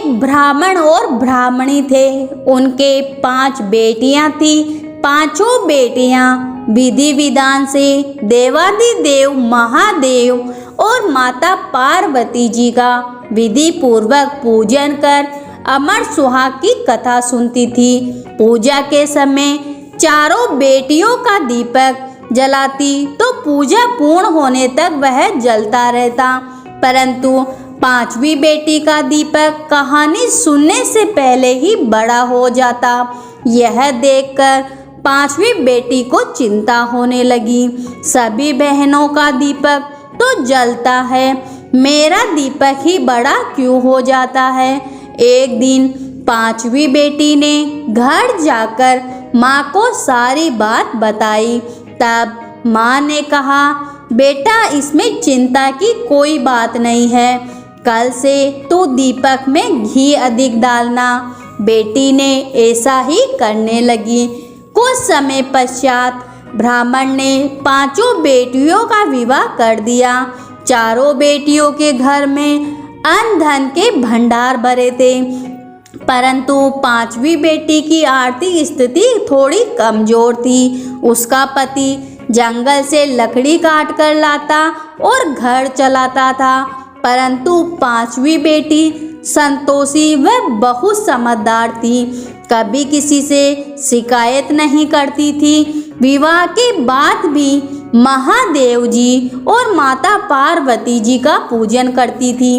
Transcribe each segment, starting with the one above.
एक ब्राह्मण और ब्राह्मणी थे। उनके 5 बेटियां थी। पांचों बेटियां विधि विधान से देवादिदेव महादेव और माता पार्वती जी का विधि पूर्वक पूजन कर अमर सुहाग की कथा सुनती थी। पूजा के समय चारों बेटियों का दीपक जलाती तो पूजा पूर्ण होने तक वह जलता रहता, परंतु 5वीं बेटी का दीपक कहानी सुनने से पहले ही बड़ा हो जाता। यह देखकर 5वीं बेटी को चिंता होने लगी। सभी बहनों का दीपक तो जलता है, मेरा दीपक ही बड़ा क्यों हो जाता है। एक दिन 5वीं बेटी ने घर जाकर माँ को सारी बात बताई। तब माँ ने कहा, बेटा इसमें चिंता की कोई बात नहीं है, कल से तू दीपक में घी अधिक डालना। बेटी ने ऐसा ही करने लगी। कुछ समय पश्चात ब्राह्मण ने 5 बेटियों का विवाह कर दिया। चारों बेटियों के घर में अन्न धन के भंडार भरे थे, परंतु 5वीं बेटी की आर्थिक स्थिति थोड़ी कमजोर थी। उसका पति जंगल से लकड़ी काट कर लाता और घर चलाता था, परंतु 5वीं बेटी संतोषी व बहुत समझदार थी, कभी किसी से शिकायत नहीं करती थी। विवाह के बाद भी महादेव जी और माता पार्वती जी का पूजन करती थी।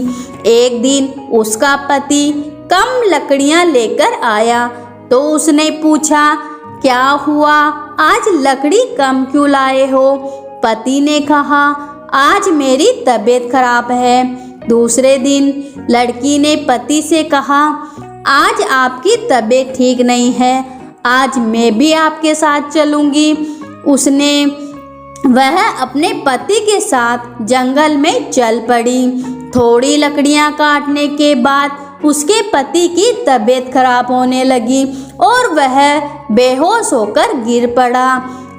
एक दिन उसका पति कम लकड़ियां लेकर आया तो उसने पूछा, क्या हुआ, आज लकड़ी कम क्यों लाए हो। पति ने कहा, आज मेरी तबीयत खराब है। दूसरे दिन लड़की ने पति से कहा, आज आपकी तबीयत ठीक नहीं है, आज मैं भी आपके साथ चलूंगी। वह अपने पति के साथ जंगल में चल पड़ी। थोड़ी लकड़ियां काटने के बाद उसके पति की तबीयत खराब होने लगी और वह बेहोश होकर गिर पड़ा।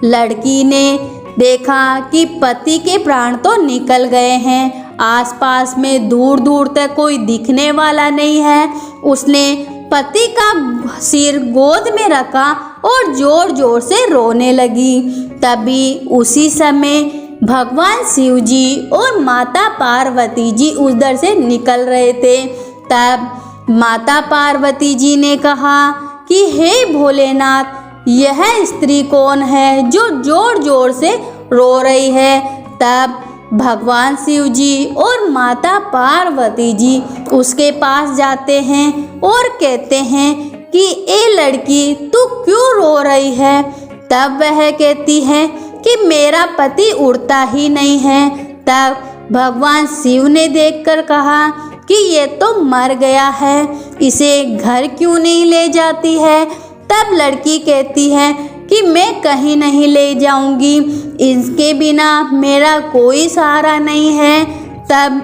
लड़की ने देखा कि पति के प्राण तो निकल गए हैं, आसपास में दूर दूर तक कोई दिखने वाला नहीं है। उसने पति का सिर गोद में रखा और जोर जोर से रोने लगी। तभी उसी समय भगवान शिव जी और माता पार्वती जी उधर से निकल रहे थे। तब माता पार्वती जी ने कहा कि हे भोलेनाथ, यह स्त्री कौन है जो जोर जोर से रो रही है। तब भगवान शिव जी और माता पार्वती जी उसके पास जाते हैं और कहते हैं कि ए लड़की, तू क्यों रो रही है। तब वह कहती है कि मेरा पति उड़ता ही नहीं है। तब भगवान शिव ने देखकर कहा कि ये तो मर गया है, इसे घर क्यों नहीं ले जाती है। तब लड़की कहती है कि मैं कहीं नहीं ले जाऊंगी, इसके बिना मेरा कोई सहारा नहीं है। तब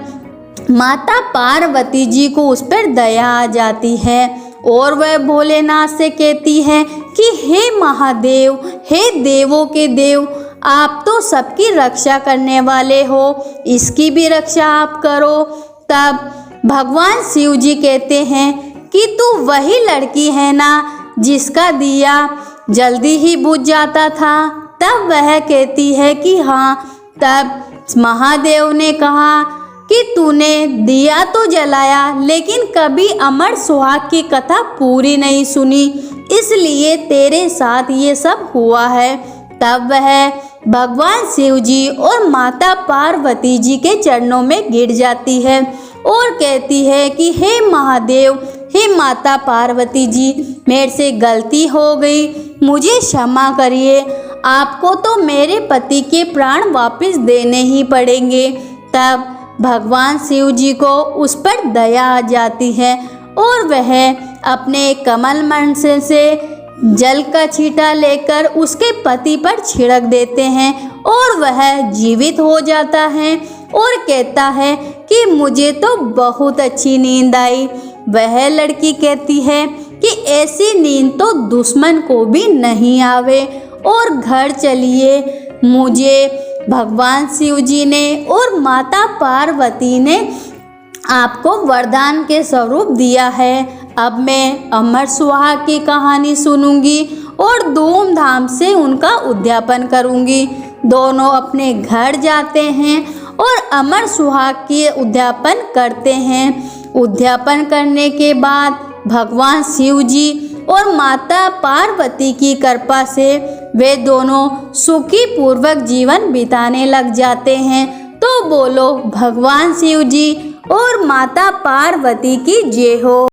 माता पार्वती जी को उस पर दया आ जाती है और वह भोलेनाथ से कहती है कि हे महादेव, हे देवों के देव, आप तो सबकी रक्षा करने वाले हो, इसकी भी रक्षा आप करो। तब भगवान शिव जी कहते हैं कि तू वही लड़की है ना जिसका दिया जल्दी ही बुझ जाता था। तब वह कहती है कि हाँ। तब महादेव ने कहा कि तूने दिया तो जलाया, लेकिन कभी अमर सुहाग की कथा पूरी नहीं सुनी, इसलिए तेरे साथ ये सब हुआ है। तब वह भगवान शिव जी और माता पार्वती जी के चरणों में गिर जाती है और कहती है कि हे महादेव, हे माता पार्वती जी, मेरे से गलती हो गई, मुझे क्षमा करिए। आपको तो मेरे पति के प्राण वापस देने ही पड़ेंगे। तब भगवान शिव जी को उस पर दया आ जाती है और वह अपने कमल मंडल से जल का छींटा लेकर उसके पति पर छिड़क देते हैं और वह जीवित हो जाता है और कहता है कि मुझे तो बहुत अच्छी नींद आई। वह लड़की कहती है कि ऐसी नींद तो दुश्मन को भी नहीं आवे और घर चलिए, मुझे भगवान शिव जी ने और माता पार्वती ने आपको वरदान के स्वरूप दिया है। अब मैं अमर सुहाग की कहानी सुनूंगी और धूमधाम से उनका उद्यापन करूंगी। दोनों अपने घर जाते हैं और अमर सुहाग की उद्यापन करते हैं। उद्यापन करने के बाद भगवान शिव जी और माता पार्वती की कृपा से वे दोनों सुखी पूर्वक जीवन बिताने लग जाते हैं। तो बोलो भगवान शिव जी और माता पार्वती की जय हो।